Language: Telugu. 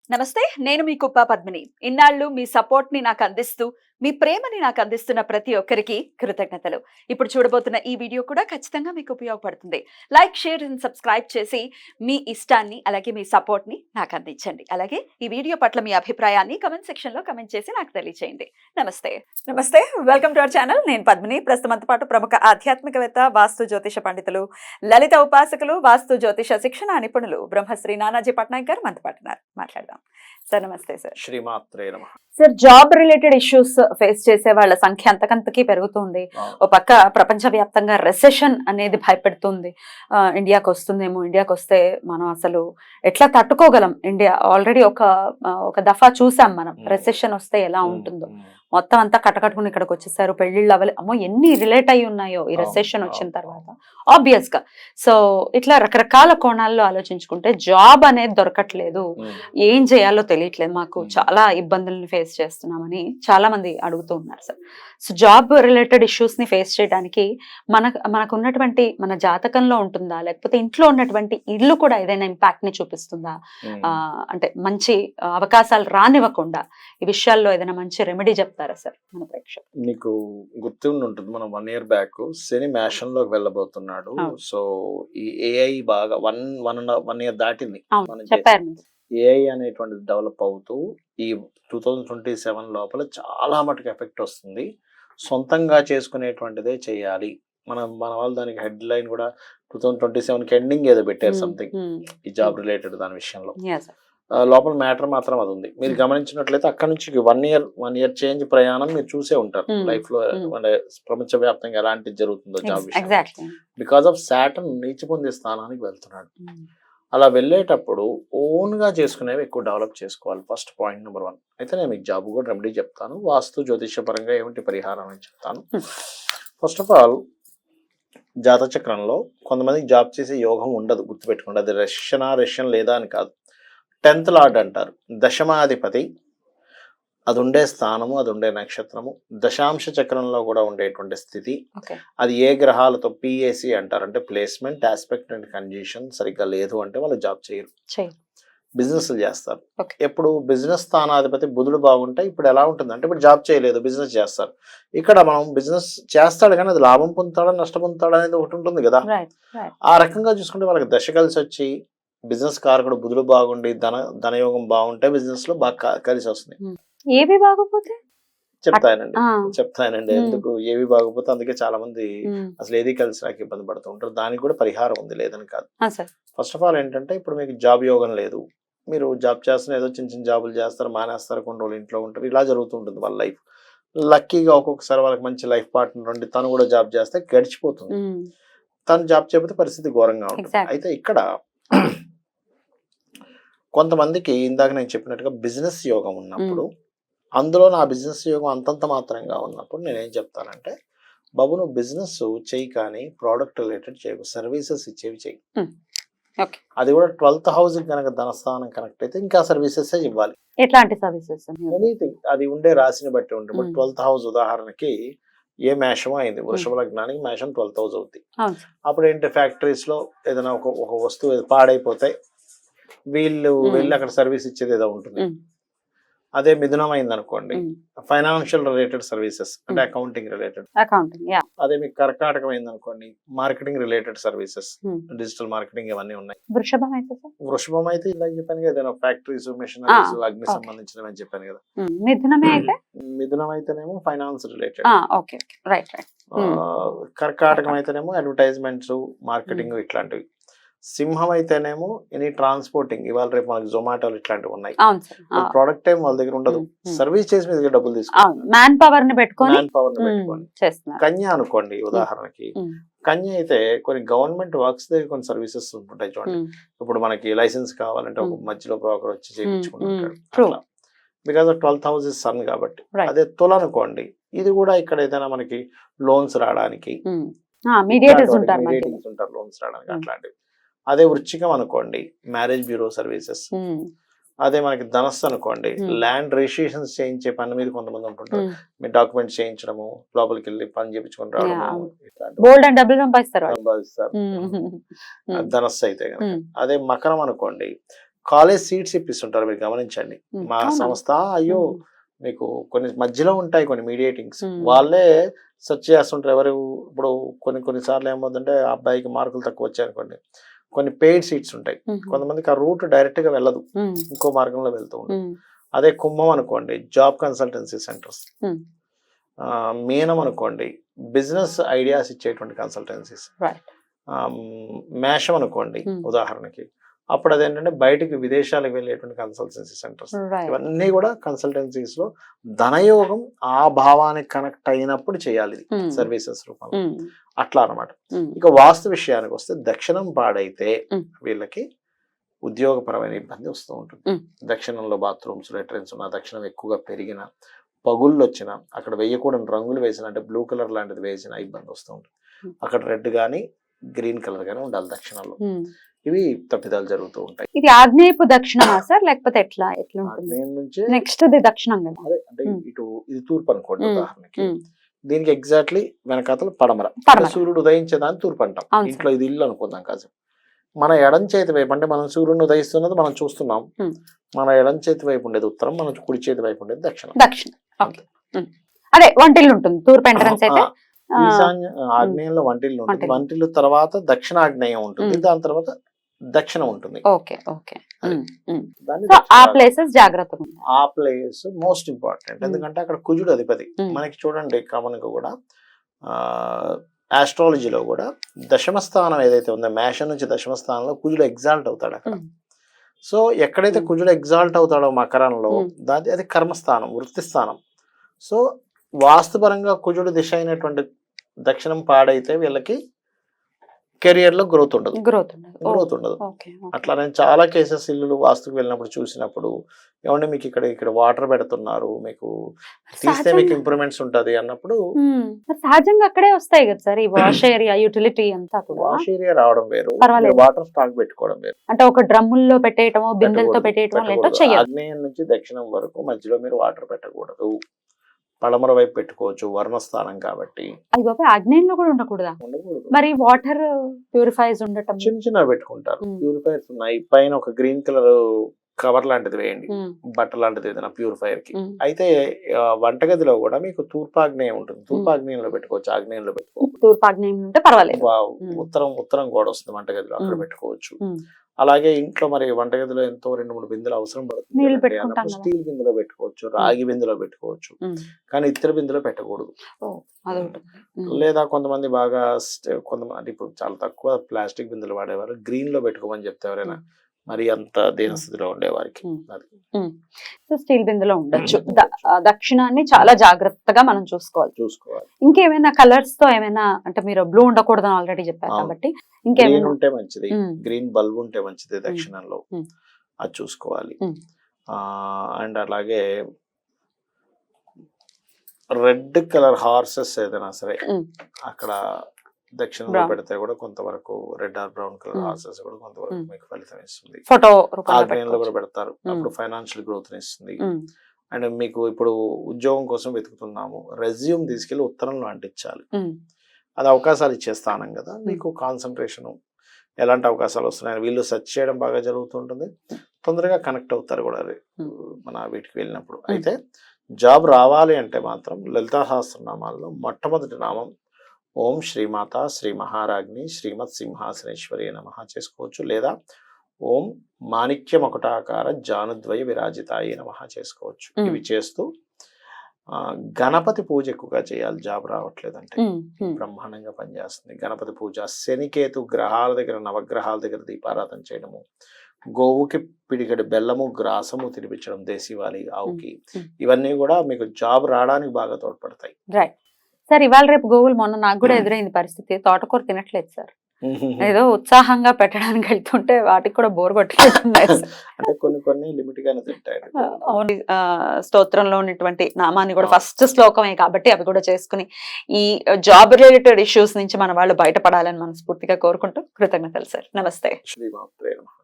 నమస్తే, నేను మీ కుప్ప పద్మిని. ఇన్నాళ్ళు మీ సపోర్ట్‌ని నాకు అందిస్తూ, మీ ప్రేమని నాకు అందిస్తున్న ప్రతి ఒక్కరికి కృతజ్ఞతలు. ఇప్పుడు చూడబోతున్న ఈ వీడియో కూడా ఖచ్చితంగా మీకు ఉపయోగపడుతుంది. లైక్, షేర్ అండ్ సబ్స్క్రైబ్ చేసి మీ ఇష్టాన్ని అలాగే మీ సపోర్ట్‌ని నాకు అందించండి. అలాగే ఈ వీడియో పట్ల మీ అభిప్రాయాన్ని కామెంట్ సెక్షన్‌లో కామెంట్ చేసి నాకు తెలియజేయండి. నమస్తే. నమస్తే. Welcome to our channel. నేను పద్మిని. ప్రస్తుతంతో పాటు ప్రముఖ ఆధ్యాత్మికవేత్త, వాస్తు జ్యోతిష పండితులు, లలిత ఉపాసకులు, వాస్తు జ్యోతిష శిక్షణ నిపుణులు బ్రహ్మశ్రీ నానాజీ పట్నాయక్ గారు మనతో పాటు ఉన్నారు. మాట్లాడదాం. సార్ నమస్తే సార్. శ్రీమాత్రే నమః. Sir, job related issues face చేసే వాళ్ళ సంఖ్య అంతకంతకీ పెరుగుతుంది. ఓ పక్క ప్రపంచవ్యాప్తంగా రెసెషన్ అనేది భయపెడుతుంది. ఇండియాకి వస్తుందేమో, ఇండియాకి వస్తే మనం అసలు ఎట్లా తట్టుకోగలం? ఇండియా ఆల్రెడీ ఒక దఫా చూసాం మనం, రెసెషన్ వస్తే ఎలా ఉంటుందో. మొత్తం అంతా కట్టకట్టుకుని ఇక్కడికి వచ్చేసారు, పెళ్లిళ్ళు అవ్వలే, అమ్మో ఎన్ని రిలేట్ అయి ఉన్నాయో ఈ రెసెషన్ వచ్చిన తర్వాత ఆబ్వియస్ గా. సో ఇట్లా రకరకాల కోణాల్లో ఆలోచించుకుంటే జాబ్ అనేది దొరకట్లేదు, ఏం చేయాలో తెలియట్లేదు, మాకు చాలా ఇబ్బందుల్ని ఫేస్ చేస్తున్నామని చాలా మంది అడుగుతూ ఉన్నారు sir. So job related issues ని ఫేస్ చేయడానికి మనకు ఉన్నటువంటి మన జాతకంలో ఉంటుందా, లేకపోతే ఇంట్లో ఉన్నటువంటి ఇల్లు కూడా ఏదైనా ఇంపాక్ట్ ని చూపిస్తుందా? అంటే మంచి అవకాశాలు రానివ్వకుండా ఈ విషయాల్లో ఏదైనా మంచి రెమెడీ చెప్తారా సార్ మన ప్రేక్షకులు? మీకు గుర్తుండి ఉంటుంది, మనం 1 year బ్యాక్ శని మేషంలోకి వెళ్ళబోతున్నాడు. సో ఈ ఏఐ బాగా 1 year దాటింది. చెప్పారు. ఏఐ అనేటువంటిది డెవలప్ అవుతూ ఈ 2027 లోపల చాలా మటుకు ఎఫెక్ట్ వస్తుంది. సొంతంగా చేసుకునేటువంటిదే చేయాలి. మన వాళ్ళు దానికి హెడ్ లైన్ కూడా 2027కి ఎండింగ్ ఏదో పెట్టారు సంథింగ్, ఈ జాబ్ రిలేటెడ్ దాని విషయంలో. లోపల మ్యాటర్ మాత్రం అది ఉంది. మీరు గమనించినట్లయితే అక్కడ నుంచి 1 year చేంజ్ ప్రయాణం మీరు చూసే ఉంటారు లైఫ్ లో. అంటే ప్రపంచ వ్యాప్తంగా ఎలాంటి జరుగుతుందో జాబ్ విషయం. బికాస్ ఆఫ్ సాటర్న్ నీచ పొందే స్థానానికి వెళ్తున్నాడు. అలా వెళ్ళేటప్పుడు ఓన్ గా చేసుకునేవి ఎక్కువ డెవలప్ చేసుకోవాలి. First point number 1. అయితే నేను మీకు జాబ్ కూడా రెమెడీ చెప్తాను, వాస్తు జ్యోతిష పరంగా ఏమిటి పరిహారం అని చెప్తాను. ఫస్ట్ ఆఫ్ ఆల్, జాత చక్రంలో కొంతమందికి జాబ్ చేసే యోగం ఉండదు, గుర్తుపెట్టుకోండి. అది రష్యన్ లేదా అని కాదు. 10th లార్డ్ అంటారు, దశమాధిపతి. అది ఉండే స్థానము, అది ఉండే నక్షత్రము, దశాంశ చక్రంలో కూడా ఉండేటువంటి స్థితి. అది ఏ గ్రహాలతో పిఏసి అంటారు, అంటే ప్లేస్మెంట్, ఆస్పెక్ట్ అండ్ కండిషన్ సరిగ్గా లేదు అంటే వాళ్ళు జాబ్ చేయరు, బిజినెస్ చేస్తారు. ఎప్పుడు బిజినెస్ స్థానాధిపతి బుధుడు బాగుంటే ఇప్పుడు ఎలా ఉంటుంది అంటే, ఇప్పుడు జాబ్ చేయలేదు, బిజినెస్ చేస్తారు. ఇక్కడ మనం బిజినెస్ చేస్తాడు కానీ అది లాభం పొందుతాడా నష్టం పొందుతాడా అనేది ఒకటి ఉంటుంది కదా. ఆ రకంగా చూసుకుంటే వాళ్ళకి దశ కలిసి వచ్చి బిజినెస్ కారకుడు బుధుడు బాగుండి ధనయోగం బాగుంటే బిజినెస్ లో బాగా కలిసి వస్తుంది. ఏవి బాగోపోతే చెప్తానండి ఎందుకు ఏవి బాగోపోతే. అందుకే చాలా మంది అసలు ఏది కలిసి నాకు ఇబ్బంది పడుతూ ఉంటారు. దానికి కూడా పరిహారం ఉంది, లేదని కాదు. ఫస్ట్ ఆఫ్ ఆల్ ఏంటంటే, ఇప్పుడు మీకు జాబ్ యోగం లేదు, మీరు జాబ్ చేస్తున్న ఏదో చిన్న చిన్న జాబులు చేస్తారు, మానేస్తారు, కొన్ని రోజులు ఇంట్లో ఉంటారు, ఇలా జరుగుతుంటుంది వాళ్ళ లైఫ్. లక్కీగా ఒక్కొక్కసారి వాళ్ళకి మంచి లైఫ్ పార్ట్నర్ ఉండి తను కూడా జాబ్ చేస్తే గడిచిపోతుంది. తను జాబ్ చేయకపోతే పరిస్థితి ఘోరంగా ఉంటుంది. అయితే ఇక్కడ కొంతమందికి ఇందాక నేను చెప్పినట్టుగా బిజినెస్ యోగం ఉన్నప్పుడు, అందులో నా బిజినెస్ యోగం అంతంత మాత్రంగా ఉన్నప్పుడు నేనేం చెప్తానంటే, బాబు నువ్వు బిజినెస్ చెయ్యి కానీ ప్రోడక్ట్ రిలేటెడ్ చేయకు, సర్వీసెస్ ఇచ్చేవి చెయ్యి. అది కూడా 12th హౌస్ కనుక ధనస్థానం కనెక్ట్ అయితే ఇంకా సర్వీసెస్ ఇవ్వాలి. ఎట్లాంటి సర్వీసెస్? ఎనీథింగ్, అది ఉండే రాశిని బట్టి ఉంటుంది. 12th హౌస్ ఉదాహరణకి ఏ మేషమో అయింది, వృషభ లగ్నానికి మేషం 12th హౌస్ అవుతుంది. అప్పుడు ఏంటి, ఫ్యాక్టరీస్ లో ఏదైనా ఒక వస్తువు పాడైపోతే వీళ్ళు వెళ్ళి అక్కడ సర్వీస్ ఇచ్చేది ఏదో ఉంటుంది. అదే మిథునం అయింది అనుకోండి, ఫైనాన్షియల్ రిలేటెడ్ సర్వీసెస్, అంటే అకౌంటింగ్ రిలేటెడ్. అదే మీకు కర్కాటకం అయింది అనుకోండి, marketing related services, digital marketing ఇవన్నీ ఉన్నాయి. వృషభం అయితే ఇలా చెప్పాను కదా, ఏదైనా ఫ్యాక్టరీస్, మిషనరీస్, అగ్ని సంబంధించినవి అని చెప్పాను కదా. మిథునం అయితేనేమో ఫైనాన్స్ రిలేటెడ్. కర్కాటకం అయితేనేమో అడ్వర్టైజ్మెంట్స్, మార్కెటింగ్ ఇట్లాంటివి. సింహం అయితేనేమో ఎనీ ట్రాన్స్పోర్టింగ్, ఇవాళ రేపు మనకి జొమాటోలు ఇట్లాంటివి ఉన్నాయి. ప్రోడక్ట్ టైం వాళ్ళ దగ్గర ఉండదు, సర్వీస్ చేసి మీ దగ్గర డబ్బులు తీసుకుంటారు, మ్యాన్ పవర్ ని పెట్టుకొని. కన్య అనుకోండి ఉదాహరణకి, కన్య అయితే కొన్ని గవర్నమెంట్ వర్క్స్ దగ్గర కొన్ని సర్వీసెస్ ఉంటాయి చూడండి. ఇప్పుడు మనకి లైసెన్స్ కావాలంటే ఒక మధ్యలో బ్రోకర్ వచ్చి చేయించుకుంటాడు, because of 12th house is sun కాబట్టి. అదే తుల అనుకోండి, ఇది కూడా ఇక్కడ ఏదైనా మనకి లోన్స్ రావడానికి ఉంటారు, లోన్స్ రావడానికి అట్లాంటివి. అదే వృశ్చికం అనుకోండి, మ్యారేజ్ బ్యూరో సర్వీసెస్. అదే మనకి ధనస్సు అనుకోండి, ల్యాండ్ రిజిస్ట్రేషన్స్ చేయించే పని మీద కొంతమంది ఉంటుంటారు, మీ డాక్యుమెంట్స్ చేయించడము, లోపలికి వెళ్ళి పని చేయించుకొని రావడము, సంపాదిస్తారు ధనస్సు అయితే కనుక. అదే మకరం అనుకోండి, కాలేజ్ సీట్స్ ఇప్పిస్తుంటారు, మీరు గమనించండి. మా సంస్థ అయ్యో మీకు కొన్ని మధ్యలో ఉంటాయి కొన్ని మీడియేటింగ్స్, వాళ్ళే సెర్చ్ చేస్తుంటారు ఎవరు. ఇప్పుడు కొన్నిసార్లు ఏమవుతుందంటే అబ్బాయికి మార్కులు తక్కువ వచ్చాయి అనుకోండి, కొన్ని పెయిడ్ సీట్స్ ఉంటాయి, కొంతమందికి ఆ రూట్ డైరెక్ట్ గా వెళ్ళదు, ఇంకో మార్గంలో వెళ్తూ ఉంటుంది. అదే కుంభం అనుకోండి జాబ్ కన్సల్టెన్సీ సెంటర్స్, మీనం అనుకోండి బిజినెస్ ఐడియాస్ ఇచ్చేటువంటి కన్సల్టెన్సీస్, మేషం అనుకోండి ఉదాహరణకి, అప్పుడు అదేంటంటే బయటికి విదేశాలకు వెళ్ళేటువంటి కన్సల్టెన్సీ సెంటర్స్. ఇవన్నీ కూడా కన్సల్టెన్సీస్ లో ధనయోగం ఆ భావానికి కనెక్ట్ అయినప్పుడు చేయాలి సర్వీసెస్ రూపంలో, అట్లా అనమాట. ఇక వాస్తు విషయానికి వస్తే దక్షిణం పాడైతే వీళ్ళకి ఉద్యోగపరమైన ఇబ్బంది వస్తూ ఉంటుంది. దక్షిణంలో బాత్రూమ్స్ లెట్రిన్స్ ఉన్న, దక్షిణం ఎక్కువగా పెరిగిన, పగుళ్ళు వచ్చిన, అక్కడ వేయకూడని రంగులు వేసిన, అంటే బ్లూ కలర్ లాంటిది వేసిన ఇబ్బంది వస్తూ ఉంటుంది. అక్కడ రెడ్ గానీ గ్రీన్ కలర్ గానీ ఉండాలి దక్షిణంలో. ఇవి తప్పిదాలు జరుగుతూ ఉంటాయి. ఇది ఆగ్నేయపు దక్షిణమా సార్, లేకపోతే ఎట్లా నుంచి నెక్స్ట్ దక్షిణం కదా? అదే అంటే ఇటు ఇది తూర్పు అనుకోండి ఉదాహరణకి, దీనికి ఎగ్జాక్ట్లీ వెనకాతలు పడమర. సూర్యుడు ఉదయించేదాన్ని తూర్పు అంటాం. ఇంట్లో ఇది ఇల్లు అనుకుందాం కాదు, మన ఎడం చేతి వైపు అంటే మనం సూర్యుడిని ఉదయిస్తున్నది మనం చూస్తున్నాం, మన ఎడం చేతి వైపు ఉండేది ఉత్తరం, మన కుడి చేతి వైపు ఉండేది దక్షిణం. అదే వంటిల్లు ఉంటుంది తూర్పు ఎంట్రన్స్ అయితే. ఈశాన్య ఆగ్నేయంలో వంటిల్లు ఉంటుంది, వంటిల్లు తర్వాత దక్షిణాగ్నేయం ఉంటుంది, దాని తర్వాత దక్షిణం ఉంటుంది. ఆ ప్లేసెస్ జాగ్రత్తగా, ఆ ప్లేస్ మోస్ట్ ఇంపార్టెంట్, ఎందుకంటే అక్కడ కుజుడు అధిపతి. మనకి చూడండి కామన్ గా కూడా ఆస్ట్రాలజీలో కూడా దశమ స్థానం ఏదైతే ఉందో మేషం నుంచి దశమ స్థానంలో కుజుడు ఎగ్జాల్ట్ అవుతాడు అక్కడ. సో ఎక్కడైతే కుజుడు ఎగ్జాల్ట్ అవుతాడో మకరంలో అది కర్మస్థానం, వృత్తి స్థానం. సో వాస్తుపరంగా కుజుడు దిశ అయినటువంటి దక్షిణం పాడైతే వీళ్ళకి కెరియర్ లో గ్రోత్ ఉండదు. అట్లా నేను చాలా కేసెస్ ఇల్లు వాస్తుకు వెళ్ళినప్పుడు చూసినప్పుడు, ఏమంటే మీకు ఇక్కడ వాటర్ పెడుతున్నారు, మీకు తీస్తే మీకు ఇంప్రూవ్మెంట్స్ ఉంటది అన్నప్పుడు సహజంగా అక్కడే వస్తాయి కదా సార్ ఈ వాష్ ఏరియా, యూటిలిటీ అంతా. వాష్ ఏరియా రావడం వేరు, వాటర్ స్టాక్ పెట్టుకోవడం వేరు. అంటే ఒక డ్రమ్ముల్లో పెట్టేయటమో బిందెలతో పెట్టేయటమో. ఆగ్నేయం నుంచి దక్షిణం వరకు మధ్యలో మీరు వాటర్ పెట్టకూడదు. పడమర వైపు పెట్టుకోవచ్చు, వర్ణస్థానం కాబట్టి. ఆగ్నేయంలో కూడా ఉండకూడదా? మరి వాటర్ ప్యూరిఫైర్స్ ఉండటం చిన్న చిన్న పెట్టుకుంటారు. ప్యూరిఫైర్స్ ఉన్నాయి, పైన ఒక గ్రీన్ కలర్ కవర్ లాంటిది వేయండి, బట్ట లాంటిది ఏదైనా ప్యూరిఫైర్ కి. అయితే వంటగదిలో కూడా మీకు తూర్పాగ్నేయం ఉంటుంది, తూర్పాగ్నేయంలో పెట్టుకోవచ్చు, ఆగ్నేయంలో పెట్టుకోవచ్చు. తూర్పాగ్నేయం ఉంటే పర్వాలేదు. ఉత్తరం గోడ వస్తుంది వంటగదిలో, అక్కడ పెట్టుకోవచ్చు. అలాగే ఇంట్లో మరి వంటగదిలో ఎంతో 2-3 బిందెలు అవసరం పడుతుంది, స్టీల్ బిందెలో పెట్టుకోవచ్చు, రాగి బిందెలో పెట్టుకోవచ్చు, కానీ ఇత్తడి బిందెలో పెట్టకూడదు. లేదా కొంతమంది బాగా కొంతమంది ఇప్పుడు చాలా తక్కువ ప్లాస్టిక్ బిందెలు వాడేవారు, గ్రీన్ లో పెట్టుకోమని చెప్తే ఎవరైనా మరి అంత దీనస్థితిలో ఉండేవారికి. స్టీల్ బిందెలో ఉండొచ్చు. దక్షిణాన్ని చాలా జాగ్రత్తగా మనం చూసుకోవాలి. ఇంకేమైనా కలర్స్ తో ఏమైనా, అంటే మీరు బ్లూ ఉండకూడదని ఆల్రెడీ చెప్పారు కాబట్టి ఇంకేమైనా ఉంటే మంచిది, గ్రీన్ బల్బ్ ఉంటే మంచిది దక్షిణంలో, అది చూసుకోవాలి. అండ్ అలాగే రెడ్ కలర్ హార్సెస్ ఏదైనా సరే అక్కడ దక్షిణంలో పెడితే కూడా కొంతవరకు, red or brown colour horses కూడా కొంతవరకు మీకు ఫలితం ఇస్తుంది. ఫోటో ఆగ్నేయంలో కూడా పెడతారు, అప్పుడు ఫైనాన్షియల్ గ్రోత్ ఇస్తుంది. అండ్ మీకు ఇప్పుడు ఉద్యోగం కోసం వెతుకుతున్నాము, రెజ్యూమ్ తీసుకెళ్లి ఉత్తరంలో అంటించాలి. అది అవకాశాలు ఇచ్చే స్థానం కదా, మీకు కాన్సన్ట్రేషన్ ఎలాంటి అవకాశాలు వస్తున్నాయని వీళ్ళు సెర్చ్ చేయడం బాగా జరుగుతుంటుంది, తొందరగా కనెక్ట్ అవుతారు కూడా మన వీటికి వెళ్ళినప్పుడు. అయితే జాబ్ రావాలి అంటే మాత్రం లలితా సహస్రనామాల్లో మొట్టమొదటి నామం ఓం శ్రీమాత శ్రీ మహారాజ్ని శ్రీమత్ సింహాసనేశ్వరి నమః చేసుకోవచ్చు, లేదా ఓం మాణిక్య మకుటాకార జానుద్వయ విరాజితాయి నమః చేసుకోవచ్చు. ఇవి చేస్తూ గణపతి పూజ ఎక్కువగా చేయాలి. జాబ్ రావట్లేదంటే బ్రహ్మాండంగా పనిచేస్తుంది గణపతి పూజ. శనికేతు గ్రహాల దగ్గర, నవగ్రహాల దగ్గర దీపారాధన చేయడము, గోవుకి పిడిగడి బెల్లము గ్రాసము తినిపించడం, దేశీవాలి ఆవుకి, ఇవన్నీ కూడా మీకు జాబ్ రావడానికి బాగా తోడ్పడతాయి. సార్ ఇవాళ రేపు గోవులు, మొన్న నాకు కూడా ఎదురైంది పరిస్థితి, తోటకూర తినట్లేదు సార్. ఏదో ఉత్సాహంగా పెట్టడానికి వెళ్తుంటే వాటికి కూడా బోర్ పట్టుకుంటున్నాయి. అంటే కొన్ని లిమిట్ గానే తింటాయి. అవును, స్తోత్రంలో ఉన్నటువంటి నామాన్ని కూడా ఫస్ట్ శ్లోకమే కాబట్టి అవి కూడా చేసుకుని ఈ జాబ్ రిలేటెడ్ ఇష్యూస్ నుంచి మన వాళ్ళు బయటపడాలని మనస్ఫూర్తిగా కోరుకుంటూ కృతజ్ఞతలు సార్. నమస్తే. శ్రీమాత్రే నమః.